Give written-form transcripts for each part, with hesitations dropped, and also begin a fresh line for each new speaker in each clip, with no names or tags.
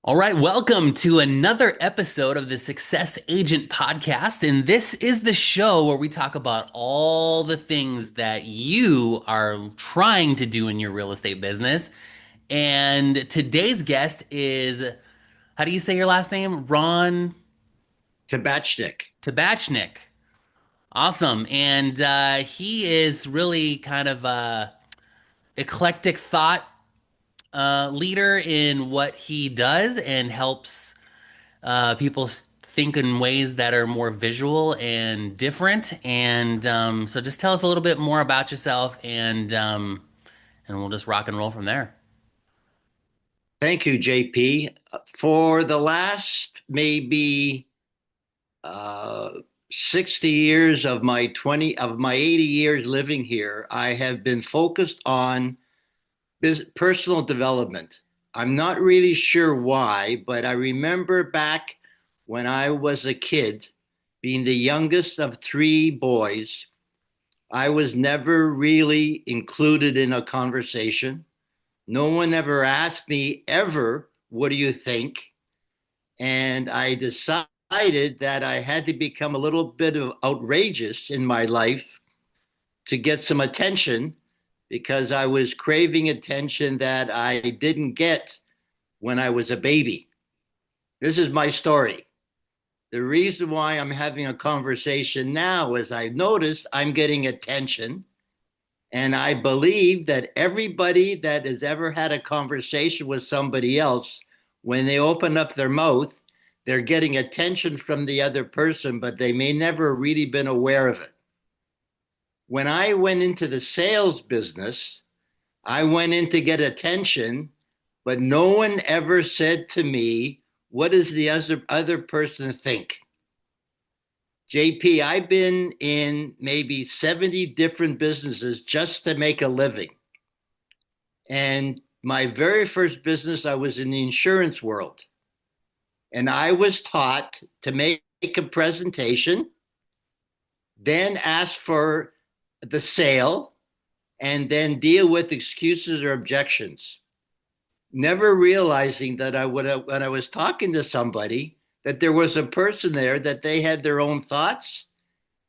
All right, welcome to another episode of the Success Agent Podcast. And this is the show where we talk about all the things that you are trying to do in your real estate business. And today's guest is, how do you say your last name? Ron
Tabachnick.
Tabachnick. Awesome. And he is really kind of a eclectic thought leader in what he does and helps people think in ways that are more visual and different. And so just tell us a little bit more about yourself and we'll just rock and roll from there.
Thank you, JP. For the last maybe uh, 60 years of my 80 years living here, I have been focused on personal development. I'm not really sure why, but I remember back when I was a kid, being the youngest of three boys, I was never really included in a conversation. No one ever asked me ever, what do you think? And I decided that I had to become a little bit of outrageous in my life to get some attention because I was craving attention that I didn't get when I was a baby. This is my story. The reason why I'm having a conversation now is I noticed I'm getting attention. And I believe that everybody that has ever had a conversation with somebody else, when they open up their mouth, they're getting attention from the other person, but they may never really been aware of it. When I went into the sales business, I went in to get attention, but no one ever said to me, what does the other person think? JP, I've been in maybe 70 different businesses just to make a living. And my very first business, I was in the insurance world. And I was taught to make a presentation, then ask for the sale, and then deal with excuses or objections. Never realizing that when I was talking to somebody, that there was a person there that they had their own thoughts.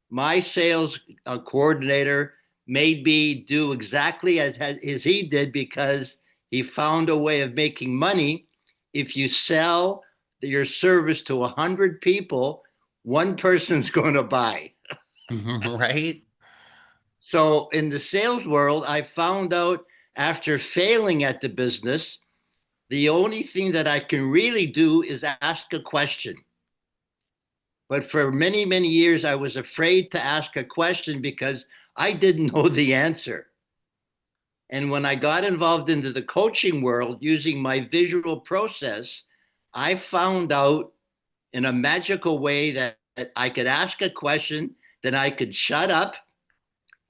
My sales coordinator made me do exactly as he did because he found a way of making money. If you sell your service to 100 people, one person's going to buy.
Right?
So in the sales world, I found out after failing at the business, the only thing that I can really do is ask a question. But for many, many years, I was afraid to ask a question because I didn't know the answer. And when I got involved into the coaching world using my visual process, I found out in a magical way that I could ask a question, then I could shut up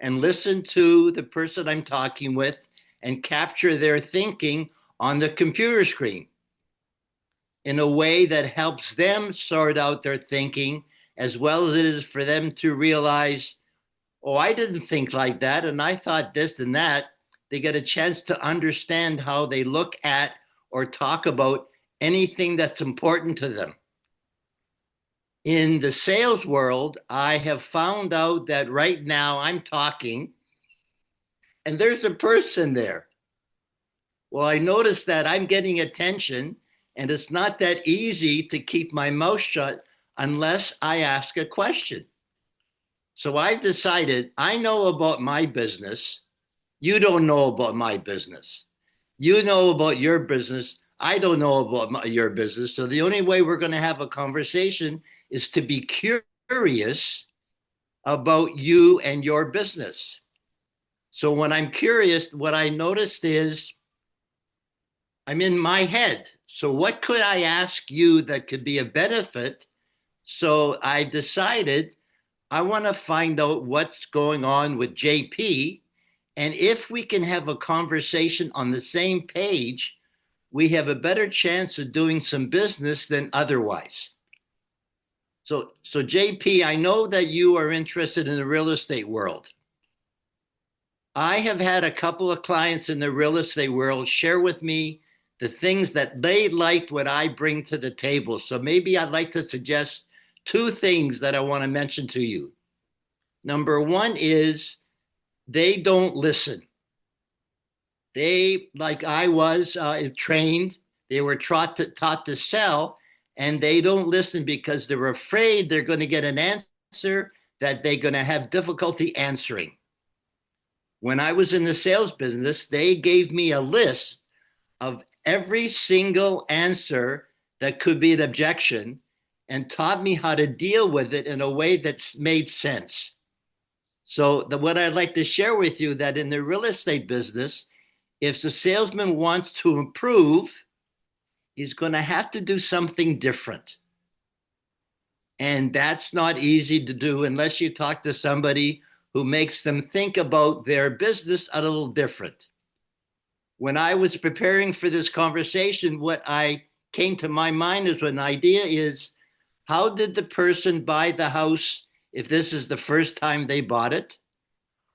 and listen to the person I'm talking with and capture their thinking on the computer screen in a way that helps them sort out their thinking as well as it is for them to realize, oh, I didn't think like that. And I thought this and that. They get a chance to understand how they look at or talk about anything that's important to them. In the sales world, I have found out that right now I'm talking and there's a person there. Well, I noticed that I'm getting attention and it's not that easy to keep my mouth shut unless I ask a question. So I've decided I know about my business. You don't know about my business. You know about your business. I don't know about your business. So the only way we're going to have a conversation is to be curious about you and your business. So when I'm curious, what I noticed is I'm in my head. So what could I ask you that could be a benefit? So I decided I want to find out what's going on with JP. And if we can have a conversation on the same page, we have a better chance of doing some business than otherwise. So JP, I know that you are interested in the real estate world. I have had a couple of clients in the real estate world share with me the things that they liked what I bring to the table. So maybe I'd like to suggest two things that I want to mention to you. Number one is they don't listen. They, like I was trained, they were taught to sell, and they don't listen because they're afraid they're going to get an answer that they're going to have difficulty answering. When I was in the sales business, they gave me a list of every single answer that could be an objection and taught me how to deal with it in a way that made sense. So what I'd like to share with you that in the real estate business, if the salesman wants to improve, he's going to have to do something different. And that's not easy to do unless you talk to somebody who makes them think about their business a little different. When I was preparing for this conversation, what I came to my mind as an idea is, how did the person buy the house if this is the first time they bought it?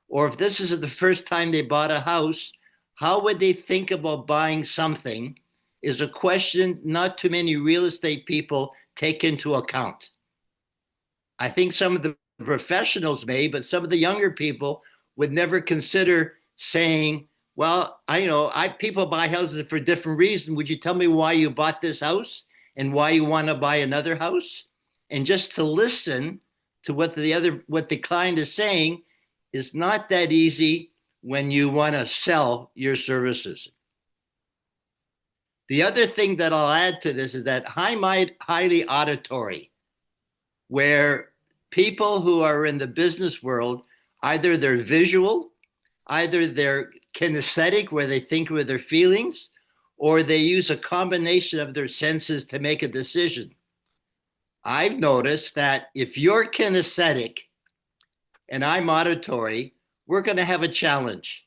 Or if this is the first time they bought a house, how would they think about buying something? Is a question not too many real estate people take into account. I think some of the professionals may, but some of the younger people would never consider saying, well, people buy houses for different reasons. Would you tell me why you bought this house and why you want to buy another house? And just to listen to what the client is saying is not that easy when you want to sell your services. The other thing that I'll add to this is that highly auditory, where people who are in the business world, either they're visual, either they're kinesthetic, where they think with their feelings, or they use a combination of their senses to make a decision. I've noticed that if you're kinesthetic and I'm auditory, we're going to have a challenge.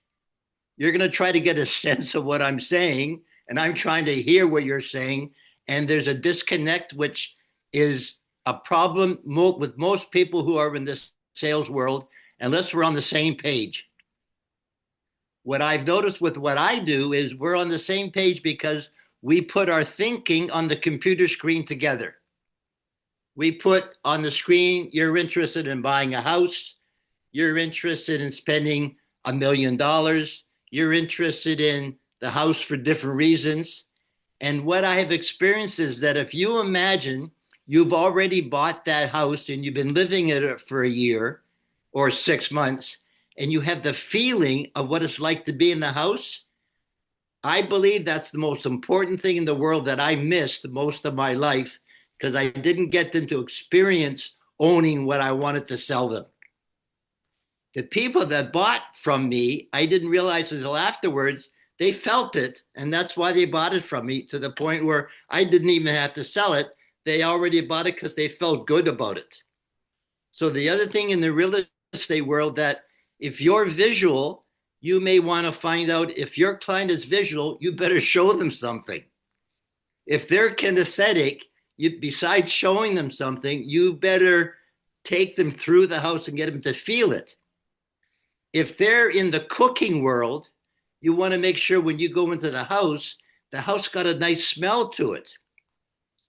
You're going to try to get a sense of what I'm saying, and I'm trying to hear what you're saying. And there's a disconnect, which is a problem with most people who are in this sales world, unless we're on the same page. What I've noticed with what I do is we're on the same page because we put our thinking on the computer screen together. We put on the screen, you're interested in buying a house. You're interested in spending $1 million. You're interested in the house for different reasons. And what I have experienced is that if you imagine you've already bought that house and you've been living in it for a year or 6 months, and you have the feeling of what it's like to be in the house, I believe that's the most important thing in the world that I missed most of my life because I didn't get them to experience owning what I wanted to sell them. The people that bought from me, I didn't realize until afterwards, they felt it, and that's why they bought it from me, to the point where I didn't even have to sell it. They already bought it because they felt good about it. So the other thing in the real estate world, that if you're visual, you may want to find out if your client is visual, you better show them something. If they're kinesthetic, besides showing them something, you better take them through the house and get them to feel it. If they're in the cooking world, you want to make sure when you go into the house got a nice smell to it.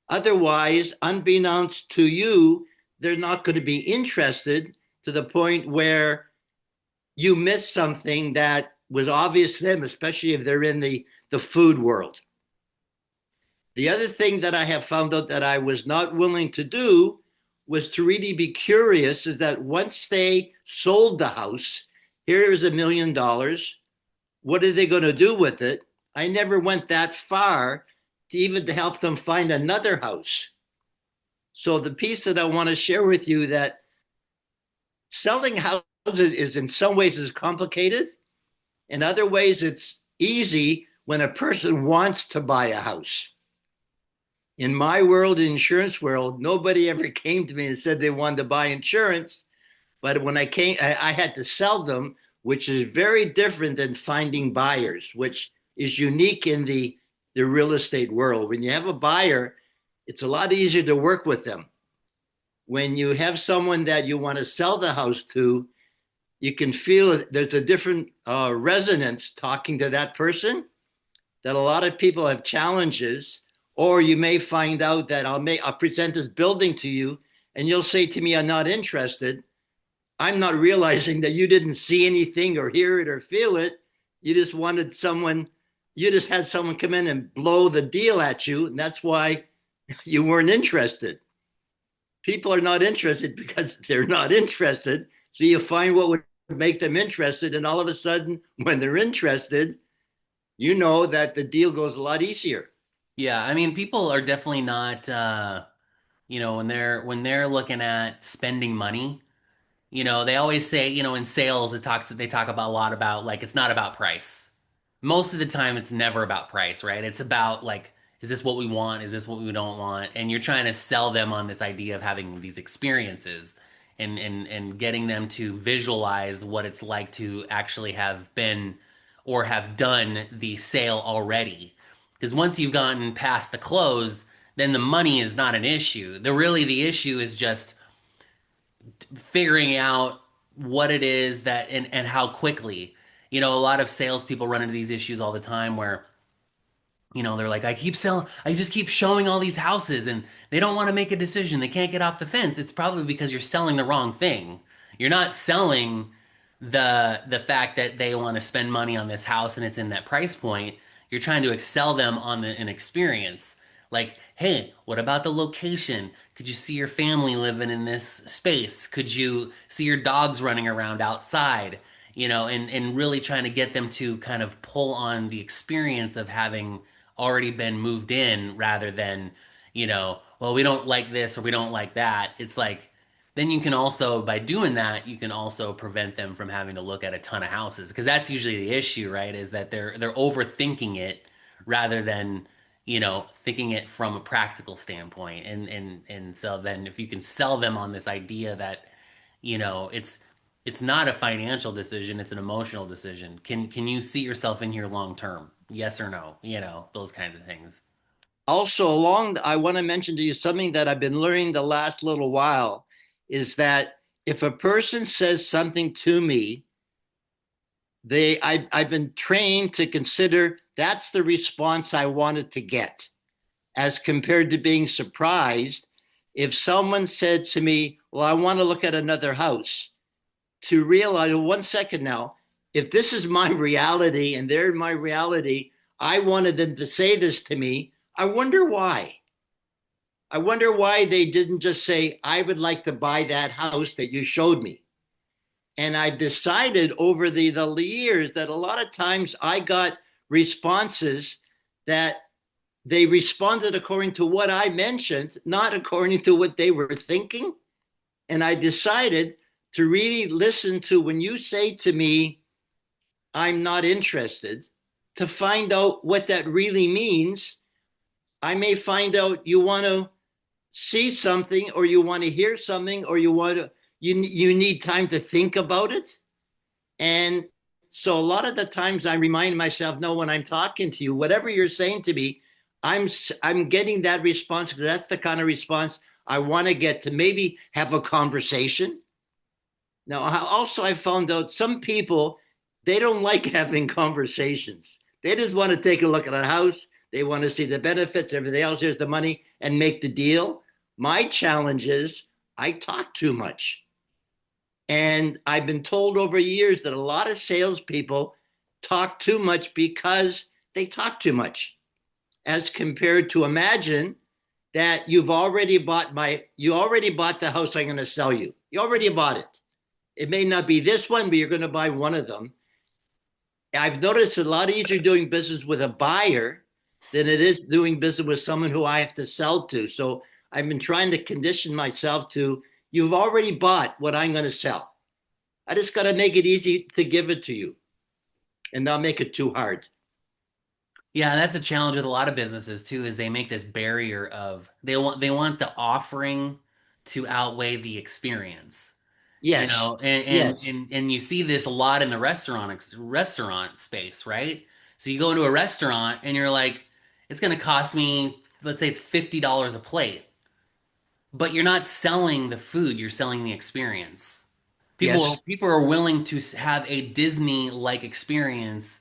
Otherwise, unbeknownst to you, they're not going to be interested, to the point where you miss something that was obvious to them, especially if they're in the food world. The other thing that I have found out that I was not willing to do was to really be curious, is that once they sold the house, here is $1 million. What are they going to do with it? I never went that far to even to help them find another house. So the piece that I want to share with you, that selling houses is in some ways is complicated. In other ways, it's easy when a person wants to buy a house. In my world, the insurance world, nobody ever came to me and said they wanted to buy insurance. But when I came, I had to sell them, which is very different than finding buyers, which is unique in the real estate world. When you have a buyer, it's a lot easier to work with them. When you have someone that you want to sell the house to, you can feel there's a different resonance talking to that person that a lot of people have challenges, or you may find out that I'll present this building to you, and you'll say to me, "I'm not interested." I'm not realizing that you didn't see anything or hear it or feel it. You just wanted someone, you just had someone come in and blow the deal at you, and that's why you weren't interested. People are not interested because they're not interested. So you find what would make them interested, and all of a sudden, when they're interested, you know that the deal goes a lot easier.
Yeah, I mean, people are definitely not, when they're looking at spending money. They always say, in sales, they talk about a lot about like it's not about price. Most of the time it's never about price, right? It's about like, is this what we want? Is this what we don't want? And you're trying to sell them on this idea of having these experiences and getting them to visualize what it's like to actually have been or have done the sale already. Because once you've gotten past the close, then the money is not an issue. The issue is just figuring out what it is that and how quickly. A lot of salespeople run into these issues all the time where, they're like, I just keep showing all these houses and they don't want to make a decision. They can't get off the fence. It's probably because you're selling the wrong thing. You're not selling the fact that they want to spend money on this house and it's in that price point. You're trying to excel them on an experience. Like, hey, what about the location? Could you see your family living in this space? Could you see your dogs running around outside? And really trying to get them to kind of pull on the experience of having already been moved in rather than, well, we don't like this or we don't like that. It's like, then you can also, by doing that, you can also prevent them from having to look at a ton of houses because that's usually the issue, right? Is that they're overthinking it rather than, thinking it from a practical standpoint. And so then if you can sell them on this idea that, it's not a financial decision, it's an emotional decision. Can you see yourself in here long term? Yes or no? Those kinds of things.
Also, I want to mention to you something that I've been learning the last little while is that if a person says something to me, I've been trained to consider that's the response I wanted to get, as compared to being surprised if someone said to me, "Well, I want to look at another house," to realize, well, 1 second now, if this is my reality and they're my reality, I wanted them to say this to me. I wonder why. I wonder why they didn't just say, "I would like to buy that house that you showed me." And I decided over the years that a lot of times I got responses that they responded according to what I mentioned, not according to what they were thinking. And I decided to really listen to when you say to me, "I'm not interested," to find out what that really means. I may find out you want to see something or you want to hear something or you need time to think about it. And so a lot of the times I remind myself, no, when I'm talking to you, whatever you're saying to me, I'm I'm getting that response because that's the kind of response I want to get to maybe have a conversation. Now, also I found out some people they don't like having conversations. They just want to take a look at a house. They want to see the benefits, everything else. Here's the money, and make the deal. My challenge is I talk too much. And I've been told over years that a lot of salespeople talk too much because they talk too much, as compared to imagine that you already bought the house I'm going to sell you. You already bought it. It may not be this one, but you're going to buy one of them. I've noticed it's a lot easier doing business with a buyer than it is doing business with someone who I have to sell to. So I've been trying to condition myself to, you've already bought what I'm going to sell. I just got to make it easy to give it to you and not make it too hard.
Yeah, that's a challenge with a lot of businesses too, is they make this barrier of they want the offering to outweigh the experience.
Yes.
And
Yes.
and you see this a lot in the restaurant space, right? So you go into a restaurant and you're like, it's going to cost me, let's say it's $50 a plate, but you're not selling the food, you're selling the experience.
Yes.
People are willing to have a Disney-like experience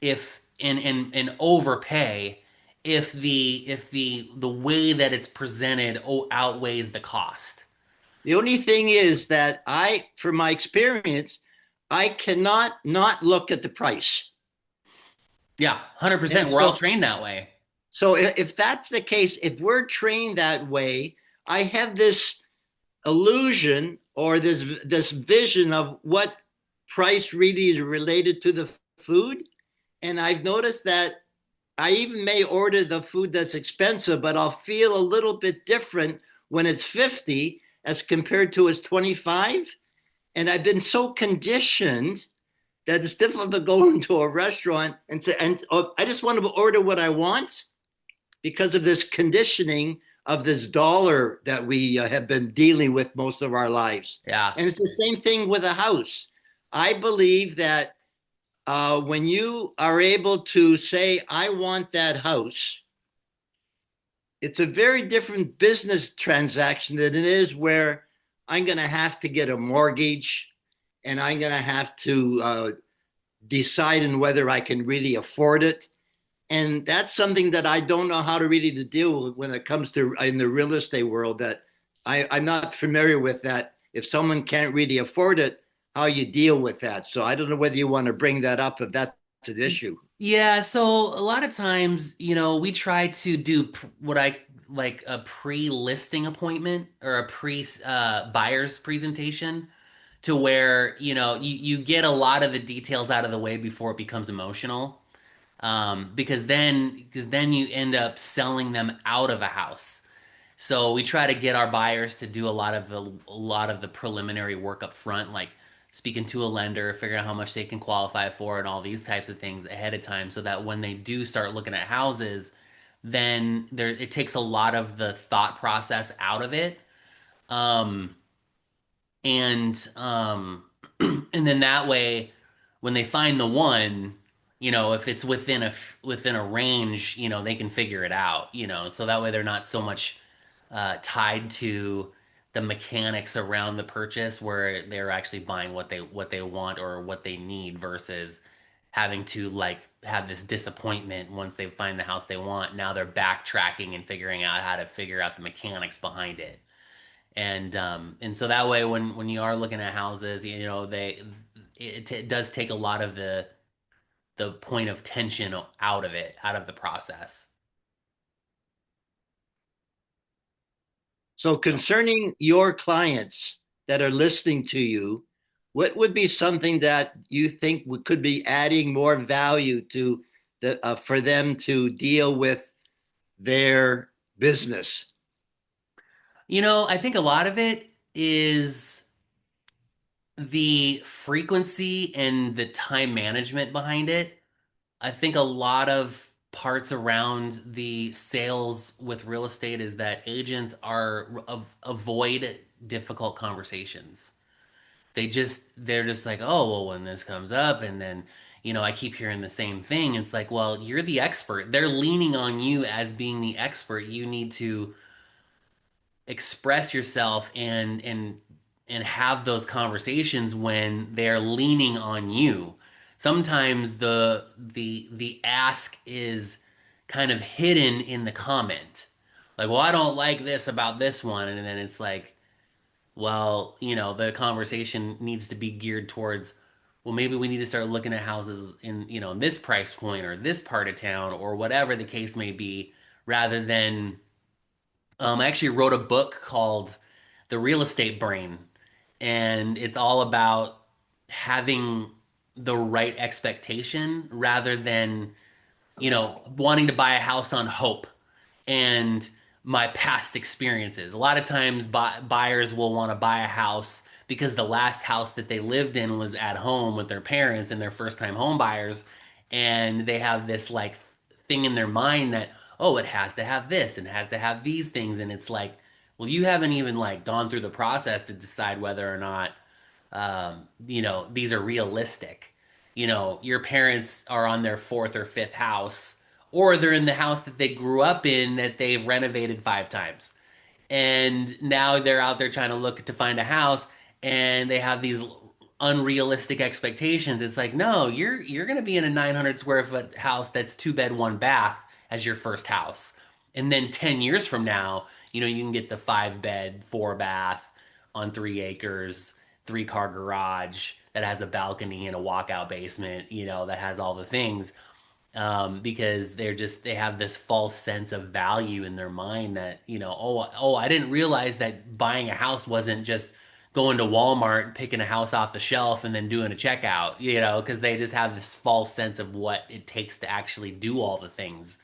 if and overpay if the way that it's presented outweighs the cost.
The only thing is that from my experience, I cannot not look at the price.
Yeah,
And
100%. We're all
so,
trained that way.
so if that's the case, if we're trained that way, I have this illusion or this vision of what price really is related to the food. And I've noticed that I even may order the food that's expensive, but I'll feel a little bit different when it's 50 as compared to its 25. And I've been so conditioned that it's difficult to go into a restaurant and I just want to order what I want because of this conditioning of this dollar that we have been dealing with most of our lives.
Yeah.
And it's the same thing with a house. I believe that when you are able to say, I want that house, it's a very different business transaction than it is where I'm going to have to get a mortgage and I'm going to have to decide on whether I can really afford it. And that's something that I don't know how to really to deal with when it comes to in the real estate world. That I'm not familiar with that. If someone can't really afford it, how you deal with that. So I don't know whether you want to bring that up if that's an issue.
Yeah, so a lot of times, we try to do what I like a pre-listing appointment or a pre-buyer's presentation to where, you get a lot of the details out of the way before it becomes emotional. Because then you end up selling them out of a house. So we try to get our buyers to do a lot of the preliminary work up front, like speaking to a lender, figuring out how much they can qualify for, and all these types of things ahead of time, so that when they do start looking at houses, then it takes a lot of the thought process out of it. Um, and and then that way, when they find the one, if it's within a range, they can figure it out, so that way they're not so much tied to the mechanics around the purchase, where they're actually buying what they want or what they need, versus having to like have this disappointment once they find the house they want. Now they're backtracking and figuring out how to figure out the mechanics behind it. And so that way, when you are looking at houses, it does take a lot of the point of tension out of the process.
So concerning your clients that are listening to you, what would be something that you think could be adding more value to for them to deal with their business?
I think a lot of it is the frequency and the time management behind it. I think a lot of parts around the sales with real estate is that agents avoid difficult conversations. They're just like, oh, well, when this comes up, and then, I keep hearing the same thing. It's like, well, you're the expert. They're leaning on you as being the expert. You need to express yourself and have those conversations when they're leaning on you. Sometimes the ask is kind of hidden in the comment. Like, well, I don't like this about this one, and then it's like, well, the conversation needs to be geared towards, well, maybe we need to start looking at houses in this price point or this part of town or whatever the case may be, rather than I actually wrote a book called The Real Estate Brain, and it's all about having the right expectation rather than, wanting to buy a house on hope and my past experiences. A lot of times, buyers will want to buy a house because the last house that they lived in was at home with their parents and their first time home buyers. And they have this like thing in their mind that, oh, it has to have this and has to have these things. And it's like, well, you haven't even like gone through the process to decide whether or not these are realistic. Your parents are on their fourth or fifth house, or they're in the house that they grew up in that they've renovated 5 times. And now they're out there trying to look to find a house, and they have these unrealistic expectations. It's like, no, you're going to be in a 900 square foot house that's two bed, one bath as your first house. And then 10 years from now, you can get the five bed, four bath on 3 acres, three-car garage that has a balcony and a walkout basement, that has all the things, because they have this false sense of value in their mind that oh, I didn't realize that buying a house wasn't just going to Walmart, picking a house off the shelf, and then doing a checkout, because they just have this false sense of what it takes to actually do all the things,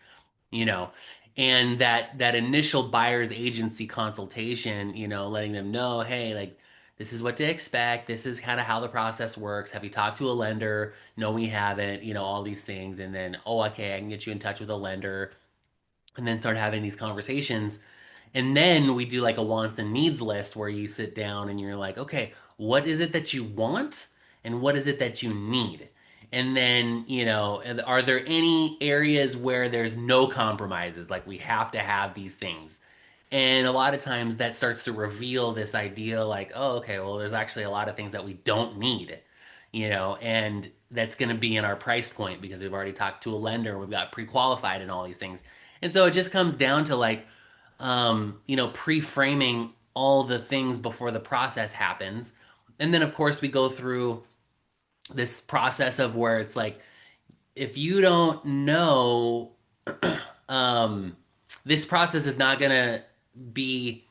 you know and that initial buyer's agency consultation, letting them know, hey, like, this is what to expect, this is kind of how the process works, have you talked to a lender? No, we haven't, all these things. And then, oh, okay, I can get you in touch with a lender, and then start having these conversations. And then we do like a wants and needs list where you sit down and you're like, okay, what is it that you want and what is it that you need? And then, are there any areas where there's no compromises? Like, we have to have these things. And a lot of times that starts to reveal this idea like, oh, okay, well, there's actually a lot of things that we don't need, and that's going to be in our price point because we've already talked to a lender, we've got pre-qualified and all these things. And so it just comes down to like, pre-framing all the things before the process happens. And then, of course, we go through this process of where it's like, if you don't know, um, this process is not going to be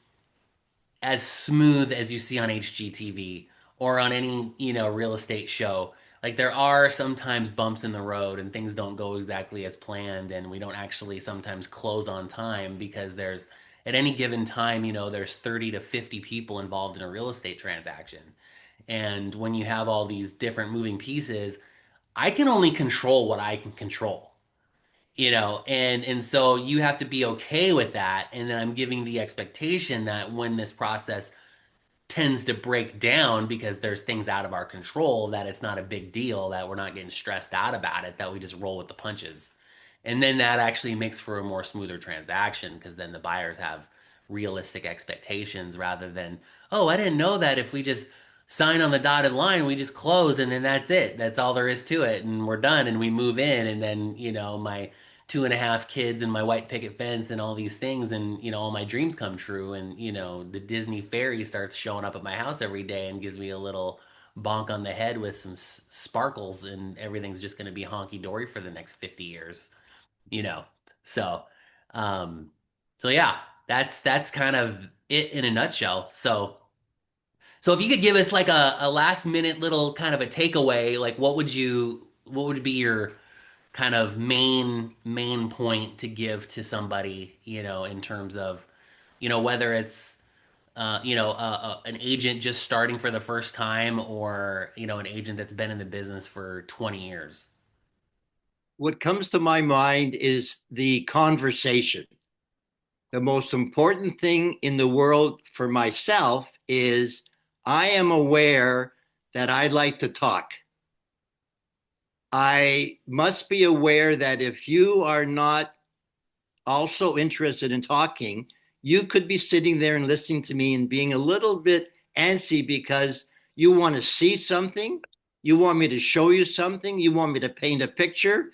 as smooth as you see on HGTV or on any, real estate show. Like, there are sometimes bumps in the road and things don't go exactly as planned, and we don't actually sometimes close on time because there's, at any given time, there's 30 to 50 people involved in a real estate transaction. And when you have all these different moving pieces, I can only control what I can control. And so you have to be okay with that. And then I'm giving the expectation that when this process tends to break down because there's things out of our control, that it's not a big deal, that we're not getting stressed out about it, that we just roll with the punches. And then that actually makes for a more smoother transaction because then the buyers have realistic expectations rather than, oh, I didn't know that if we just sign on the dotted line, we just close and then that's it. That's all there is to it. And we're done and we move in. And then, my two and a half kids and my white picket fence and all these things, and all my dreams come true, and the Disney fairy starts showing up at my house every day and gives me a little bonk on the head with some sparkles, and everything's just going to be honky dory for the next 50 years, you know so um so yeah, that's kind of it in a nutshell. So if you could give us like a last minute little kind of a takeaway, like, what would be your kind of main point to give to somebody, in terms of, whether it's an agent just starting for the first time, or an agent that's been in the business for 20 years.
What comes to my mind is the conversation. The most important thing in the world for myself is I am aware that I like to talk. I must be aware that if you are not also interested in talking, you could be sitting there and listening to me and being a little bit antsy because you want to see something, you want me to show you something, you want me to paint a picture.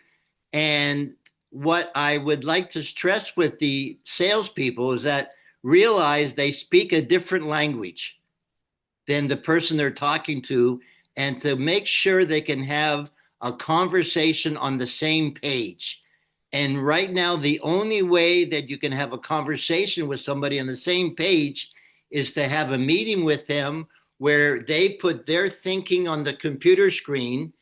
And what I would like to stress with the salespeople is that realize they speak a different language than the person they're talking to, and to make sure they can have a conversation on the same page. And right now, the only way that you can have a conversation with somebody on the same page is to have a meeting with them where they put their thinking on the computer screen.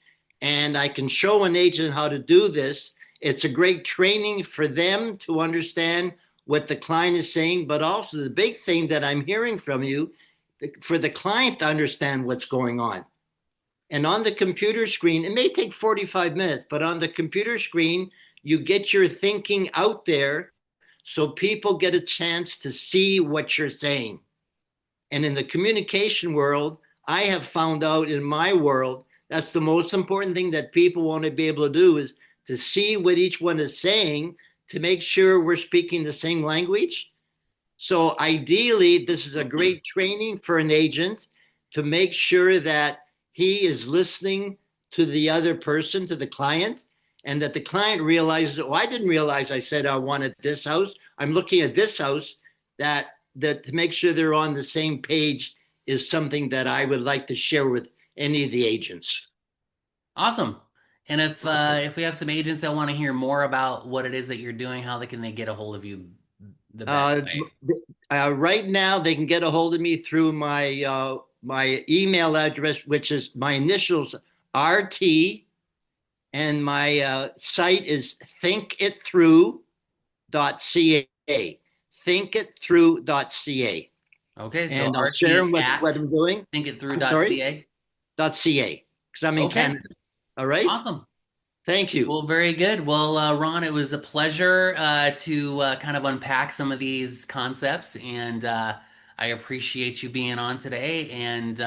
And I can show an agent how to do this. It's a great training for them to understand what the client is saying, but also the big thing that I'm hearing from you, for the client to understand what's going on. And on the computer screen, it may take 45 minutes, but on the computer screen, you get your thinking out there so people get a chance to see what you're saying. And in the communication world, I have found out in my world, that's the most important thing that people want to be able to do, is to see what each one is saying to make sure we're speaking the same language. So ideally, this is a great training for an agent to make sure that he is listening to the other person, to the client, and that the client realizes, oh, I didn't realize I said I wanted this house. I'm looking at this house. That to make sure they're on the same page is something that I would like to share with any of the agents.
Awesome. And
Awesome.
if we have some agents that want to hear more about what it is that you're doing, how can they get a hold of you the best
Uh,
way?
right now, they can get a hold of me through my email address, which is my initials RT, and my site is thinkitthrough.ca. Thinkitthrough.ca.
Okay, so
And I'll share
RT
them what
at
I'm doing. I'm sorry,
thinkitthrough.ca.
.ca, because I'm in
Okay,
Canada. All right.
awesome.
Thank you.
Well, very good. Well, Ron, it was a pleasure to kind of unpack some of these concepts, and I appreciate you being on today. And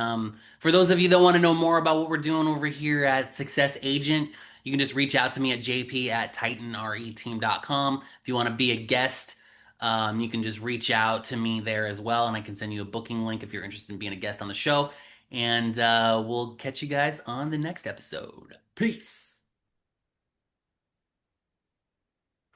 for those of you that want to know more about what we're doing over here at Success Agent, you can just reach out to me at jp@titanreteam.com. If you want to be a guest, you can just reach out to me there as well, and I can send you a booking link if you're interested in being a guest on the show. And we'll catch you guys on the next episode. Peace.